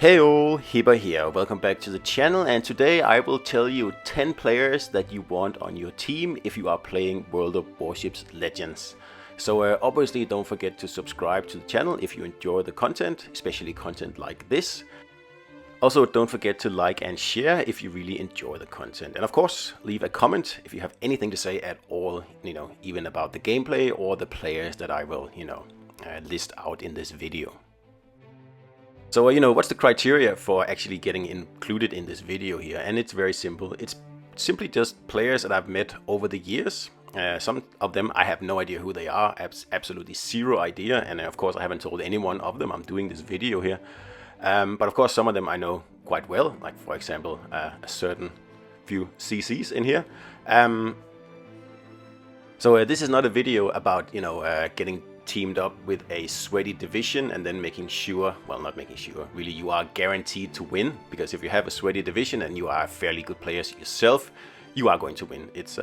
Hey all, Hibber here, welcome back to the channel, and today I will tell you 10 players that you want on your team if you are playing World of Warships Legends. So obviously don't forget to subscribe to the channel if you enjoy the content, especially content like this. Also don't forget to like and share if you really enjoy the content, and of course leave a comment if you have anything to say at all, even about the gameplay or the players that I will, list out in this video. So, what's the criteria for actually getting included in this video here? And it's very simple. It's simply just players that I've met over the years. Some of them I have no idea who they are, absolutely zero idea. And of course I haven't told anyone of them. I'm doing this video here. But of course some of them I know quite well, like for example, a certain few CCs in here. So this is not a video about, getting teamed up with a sweaty division and then making sure, well, not making sure, really you are guaranteed to win, because if you have a sweaty division and you are a fairly good player yourself, you are going to win. It's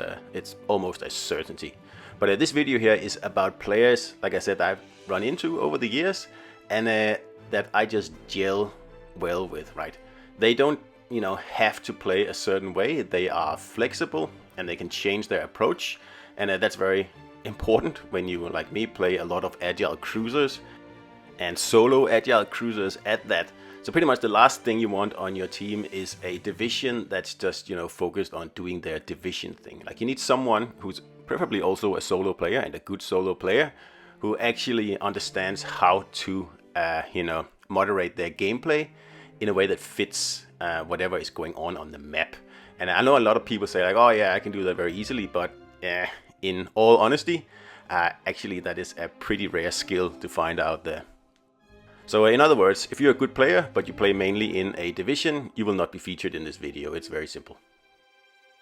almost a certainty. But this video here is about players, like I said, I've run into over the years and that I just gel well with, right? They don't, have to play a certain way. They are flexible and they can change their approach, and that's very important when you, like me, play a lot of agile cruisers and solo agile cruisers at that. So pretty much the last thing you want on your team is a division that's just, focused on doing their division thing. Like, you need someone who's preferably also a solo player, and a good solo player, who actually understands how to, moderate their gameplay in a way that fits whatever is going on the map. And I know a lot of people say like, oh yeah, I can do that very easily, but in all honesty, actually that is a pretty rare skill to find out there. So in other words, if you're a good player but you play mainly in a division, you will not be featured in this video. It's very simple.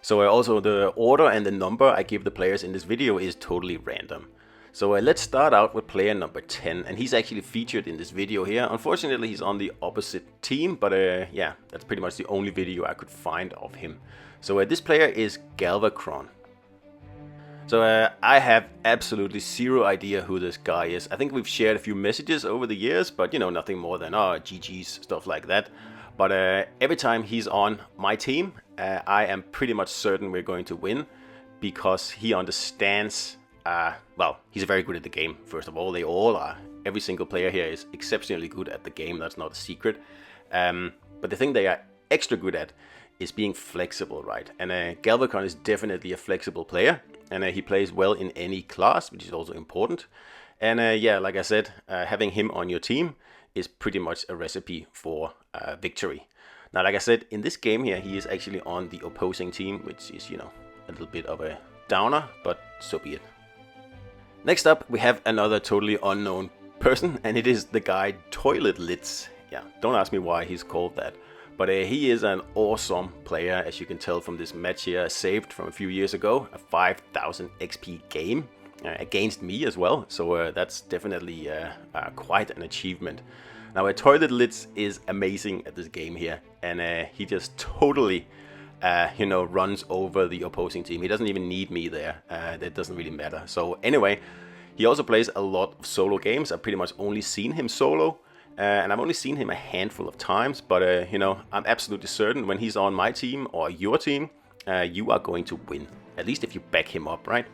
So also the order and the number I give the players in this video is totally random. So let's start out with player number 10, and he's actually featured in this video here. Unfortunately he's on the opposite team, but yeah, that's pretty much the only video I could find of him. So this player is Galvacron. So I have absolutely zero idea who this guy is. I think we've shared a few messages over the years, but nothing more than GG's, stuff like that. But every time he's on my team, I am pretty much certain we're going to win, because he understands, well, he's very good at the game, first of all. They all are. Every single player here is exceptionally good at the game, that's not a secret. But the thing they are extra good at is being flexible, right? And Galvacron is definitely a flexible player. And he plays well in any class, which is also important. And yeah, like I said, having him on your team is pretty much a recipe for victory. Now, like I said, in this game here, he is actually on the opposing team, which is, a little bit of a downer, but so be it. Next up, we have another totally unknown person, and it is the guy Toilet Lidz. Yeah, don't ask me why he's called that. But he is an awesome player, as you can tell from this match here, saved from a few years ago, a 5000 XP game against me as well. So that's definitely quite an achievement. Now, Toilet Lidz is amazing at this game here, and he just totally, runs over the opposing team. He doesn't even need me there. That doesn't really matter. So anyway, he also plays a lot of solo games. I've pretty much only seen him solo. And I've only seen him a handful of times, but I'm absolutely certain when he's on my team or your team, you are going to win. At least if you back him up, right?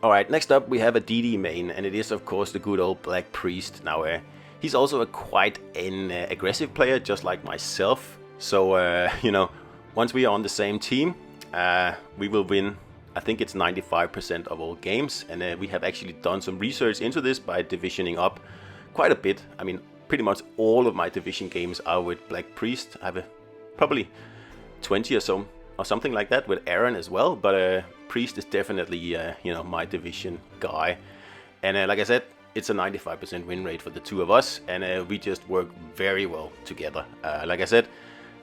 Alright, next up we have a DD main, and it is of course the good old Black Priest. Now, he's also a quite an aggressive player, just like myself. So, once we are on the same team, we will win. I think it's 95% of all games, and we have actually done some research into this by divisioning up quite a bit. I mean, pretty much all of my division games are with Black Priest. I have probably 20 or so, or something like that, with Aaron as well. But Priest is definitely, my division guy. And like I said, it's a 95% win rate for the two of us, and we just work very well together. Like I said,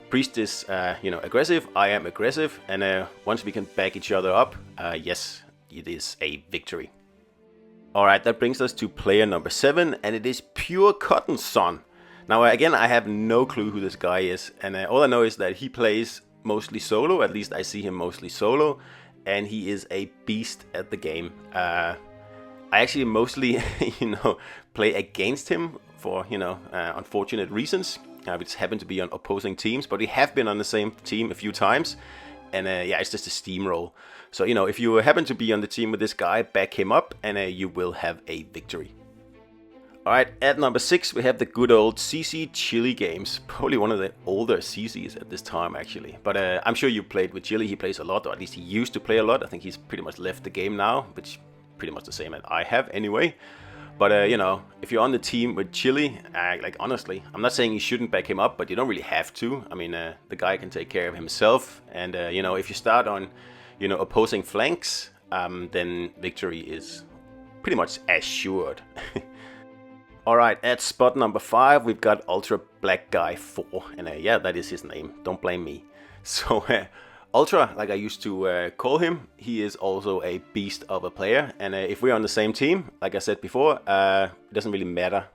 Priest is, aggressive. I am aggressive, and once we can back each other up, yes, it is a victory. Alright, that brings us to player number 7, and it is PureCottonSon. Now again, I have no clue who this guy is, and all I know is that he plays mostly solo. At least I see him mostly solo, and he is a beast at the game. I actually mostly, play against him for, unfortunate reasons. We just happen to be on opposing teams, but we have been on the same team a few times. And yeah, it's just a steamroll. So, you know, if you happen to be on the team with this guy, back him up and you will have a victory. Alright, at number 6 we have the good old CC Chiligamez. Probably one of the older CCs at this time actually. But I'm sure you played with Chili. He plays a lot, or at least he used to play a lot. I think he's pretty much left the game now, which pretty much the same as I have anyway. But you know, if you're on the team with Chili, like honestly, I'm not saying you shouldn't back him up, but you don't really have to. I mean, the guy can take care of himself. And you know, if you start on, you know, opposing flanks, then victory is pretty much assured. Alright, at spot number 5 we've got UltraBlackGuyIV, and yeah, that is his name, don't blame me. So Ultra, like I used to call him, he is also a beast of a player, and if we're on the same team, like I said before, it doesn't really matter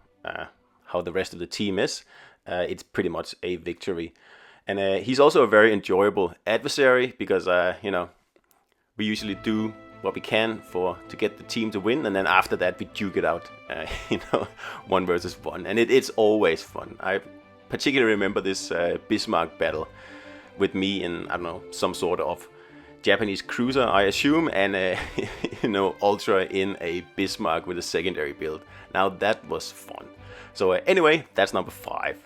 how the rest of the team is, it's pretty much a victory. And he's also a very enjoyable adversary, because you know, we usually do what we can to get the team to win, and then after that we duke it out, you know, 1 versus 1, and it's always fun. I particularly remember this Bismarck battle with me in, I don't know, some sort of Japanese cruiser, I assume, and you know, Ultra in a Bismarck with a secondary build. Now that was fun. So anyway, that's number 5.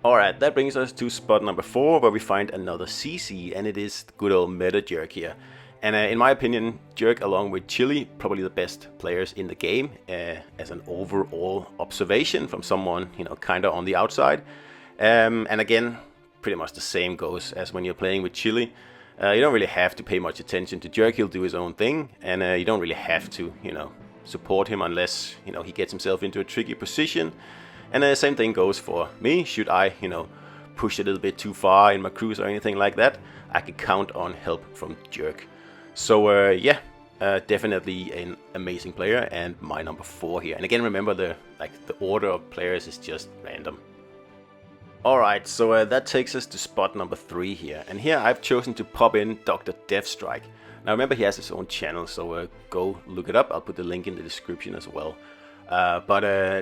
Alright, that brings us to spot number 4, where we find another CC, and it is the good old Metajerk here. And in my opinion, Jerk along with Chili, probably the best players in the game, as an overall observation from someone, you know, kinda on the outside. And again, pretty much the same goes as when you're playing with Chili. You don't really have to pay much attention to Jerk, he'll do his own thing, and you don't really have to, you know, support him unless, you know, he gets himself into a tricky position. And the same thing goes for me. Should I, you know, push a little bit too far in my cruise or anything like that, I can count on help from Jerk. So yeah, definitely an amazing player, and my number 4 here. And again, remember the order of players is just random. Alright, so that takes us to spot number 3 here, and here I've chosen to pop in Dr. Deathstrike. Now remember, he has his own channel, so go look it up. I'll put the link in the description as well. But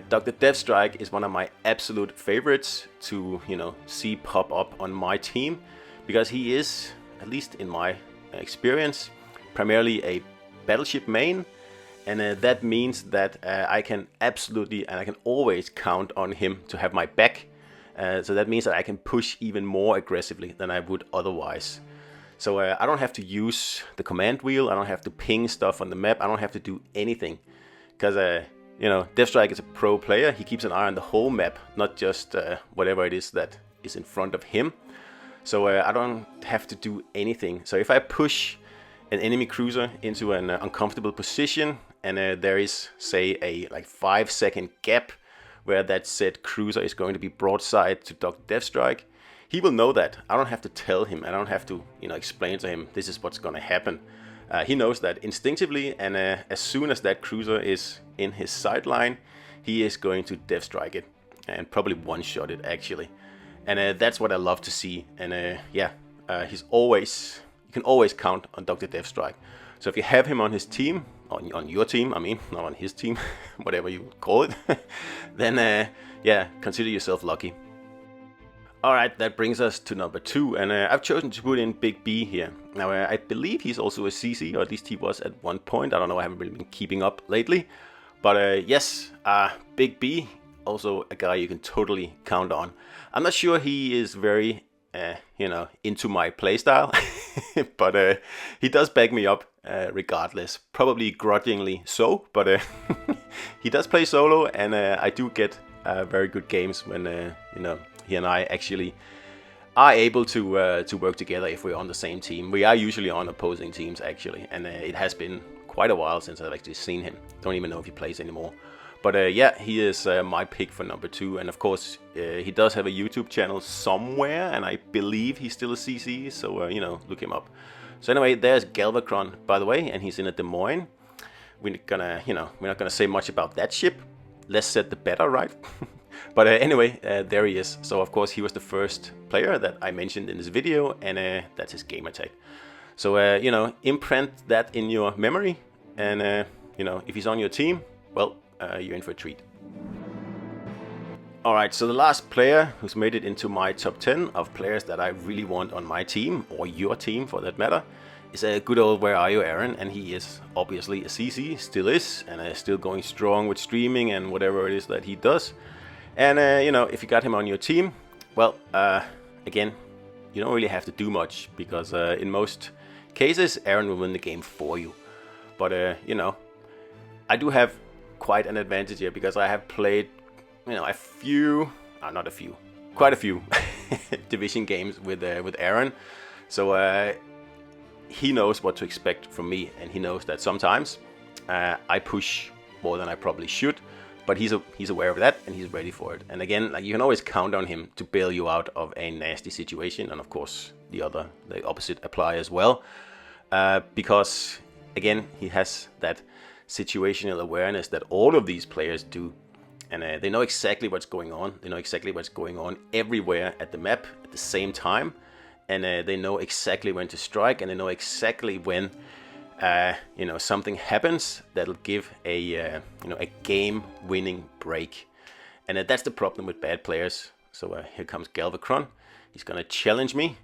Dr. Deathstrike is one of my absolute favorites to, you know, see pop up on my team, because he is, at least in my experience, primarily a battleship main, and that means that I can absolutely, and I can always count on him to have my back. So that means that I can push even more aggressively than I would otherwise. So I don't have to use the command wheel, I don't have to ping stuff on the map, I don't have to do anything. Because, you know, Deathstrike is a pro player, he keeps an eye on the whole map, not just whatever it is that is in front of him. So I don't have to do anything. So if I push an enemy cruiser into an uncomfortable position, and there is, say, a 5-second gap where that said cruiser is going to be broadside to Dr. Deathstrike, he will know that. I don't have to tell him, I don't have to, you know, explain to him this is what's going to happen. He knows that instinctively, and as soon as that cruiser is in his sideline, he is going to Deathstrike it, and probably one-shot it actually. And that's what I love to see. And yeah, you can always count on Dr. Deathstrike. So if you have him on his team, on your team, I mean, not on his team, whatever you call it, then yeah, consider yourself lucky. Alright, that brings us to number 2, and I've chosen to put in Big B here. Now, I believe he's also a CC, or at least he was at one point. I don't know, I haven't really been keeping up lately. But yes, Big B, also a guy you can totally count on. I'm not sure he is very, you know, into my playstyle, but he does back me up regardless. Probably grudgingly so, but he does play solo, and I do get very good games when, you know, he and I actually are able to work together if we're on the same team. We are usually on opposing teams actually, and it has been quite a while since I've actually seen him. Don't even know if he plays anymore. But yeah, he is my pick for number 2, and of course he does have a YouTube channel somewhere, and I believe he's still a CC, so you know, look him up. So anyway, there's Galvacron, by the way, and he's in a Des Moines. We're not gonna say much about that ship. Less said the better, right? But anyway, there he is. So of course he was the first player that I mentioned in this video, and that's his gamertag. So you know, imprint that in your memory, and you know, if he's on your team, well, you're in for a treat. Alright, so the last player who's made it into my top 10 of players that I really want on my team, or your team for that matter, is a good old Where Are You Aaron, and he is obviously a CC, still is, and still going strong with streaming and whatever it is that he does. And you know, if you got him on your team, well, again, you don't really have to do much, because in most cases Aaron will win the game for you. But you know, I do have quite an advantage here, because I have played, you know, quite a few division games with Aaron. So he knows what to expect from me, and he knows that sometimes I push more than I probably should, but he's aware of that, and he's ready for it. And again, like, you can always count on him to bail you out of a nasty situation, and of course the opposite apply as well, because again, he has that situational awareness that all of these players do. And they know exactly what's going on. They know exactly what's going on everywhere at the map at the same time. And they know exactly when to strike, and they know exactly when you know, something happens that'll give a you know, a game-winning break. And that's the problem with bad players. So here comes Galvacron. He's gonna challenge me.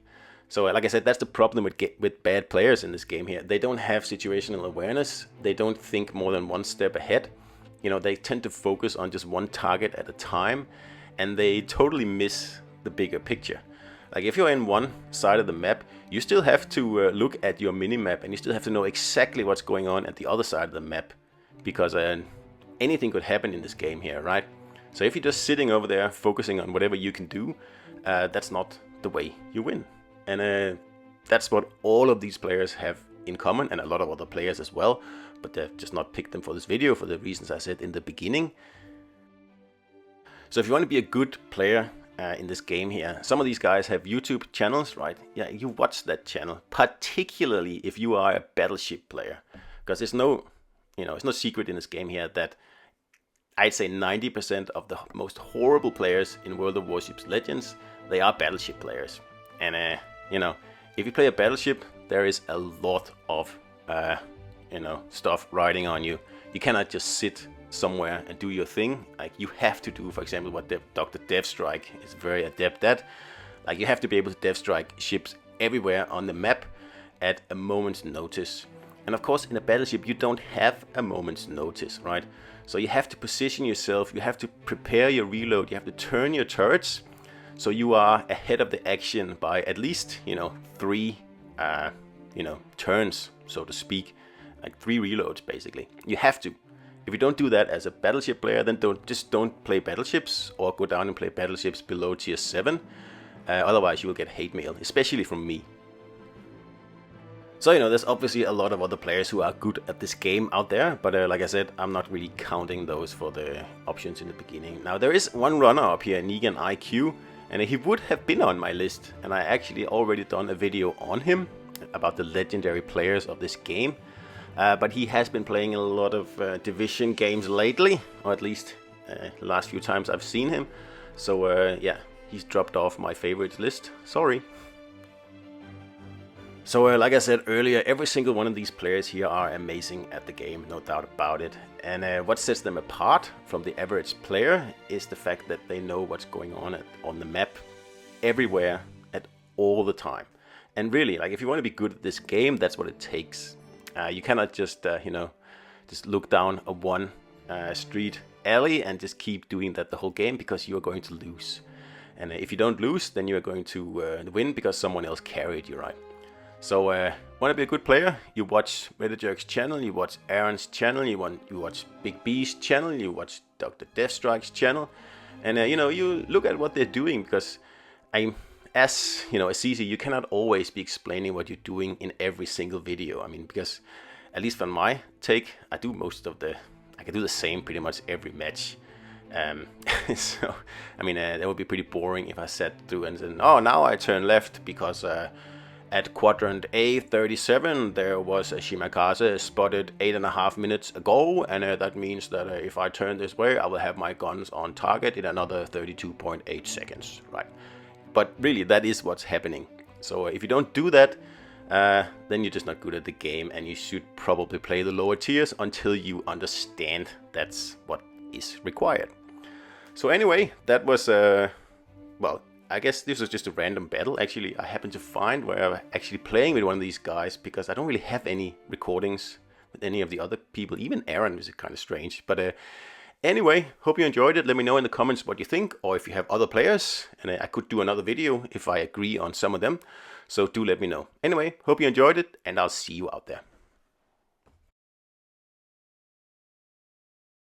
So like I said, that's the problem with bad players in this game here. They don't have situational awareness. They don't think more than one step ahead. You know, they tend to focus on just one target at a time, and they totally miss the bigger picture. Like, if you're in one side of the map, you still have to look at your mini-map, and you still have to know exactly what's going on at the other side of the map, because anything could happen in this game here, right? So if you're just sitting over there focusing on whatever you can do, that's not the way you win. And that's what all of these players have in common, and a lot of other players as well, but they've just not picked them for this video for the reasons I said in the beginning. So if you want to be a good player in this game here, some of these guys have YouTube channels, right? Yeah, you watch that channel, particularly if you are a battleship player, because there's no, you know, it's no secret in this game here that I'd say 90% of the most horrible players in World of Warships Legends, they are battleship players. And you know, if you play a battleship, there is a lot of you know, stuff riding on you. You cannot just sit somewhere and do your thing. Like, you have to do, for example, what Dr. Devstrike is very adept at. Like, you have to be able to Devstrike ships everywhere on the map at a moment's notice. And of course, in a battleship, you don't have a moment's notice, right? So you have to position yourself, you have to prepare your reload, you have to turn your turrets, so you are ahead of the action by at least, you know, 3 you know, turns, so to speak. Like 3 reloads, basically. You have to. If you don't do that as a battleship player, then don't play battleships, or go down and play battleships below tier 7. Otherwise you will get hate mail, especially from me. So, you know, there's obviously a lot of other players who are good at this game out there, but like I said, I'm not really counting those for the options in the beginning. Now, there is one runner up here, Negan IQ, and he would have been on my list, and I actually already done a video on him about the legendary players of this game. But he has been playing a lot of division games lately, or at least the last few times I've seen him. So yeah, he's dropped off my favorites list. Sorry. So like I said earlier, every single one of these players here are amazing at the game, no doubt about it. And what sets them apart from the average player is the fact that they know what's going on the map everywhere at all the time. And really, like, if you want to be good at this game, that's what it takes. You cannot just, you know, just look down a one street alley and just keep doing that the whole game, because you are going to lose. And if you don't lose, then you are going to win because someone else carried you, right? So, want to be a good player? You watch Metajerk's channel, you watch Aaron's channel, you watch Big B's channel, you watch Dr. Deathstrike's channel, and you know, you look at what they're doing, because as you know, a CC, you cannot always be explaining what you're doing in every single video. I mean, because at least from my take, I can do the same pretty much every match. So, I mean, that would be pretty boring if I sat through and said, oh, now I turn left because at quadrant A37 there was a Shimakaze spotted 8.5 minutes ago, and that means that if I turn this way, I will have my guns on target in another 32.8 seconds, right? But really, that is what's happening. So if you don't do that, then you're just not good at the game, and you should probably play the lower tiers until you understand that's what is required. So anyway, that was well, I guess this was just a random battle. Actually, I happened to find where I'm actually playing with one of these guys, because I don't really have any recordings with any of the other people. Even Aaron, which is kind of strange. But anyway, hope you enjoyed it. Let me know in the comments what you think, or if you have other players, and I could do another video if I agree on some of them. So do let me know. Anyway, hope you enjoyed it, and I'll see you out there.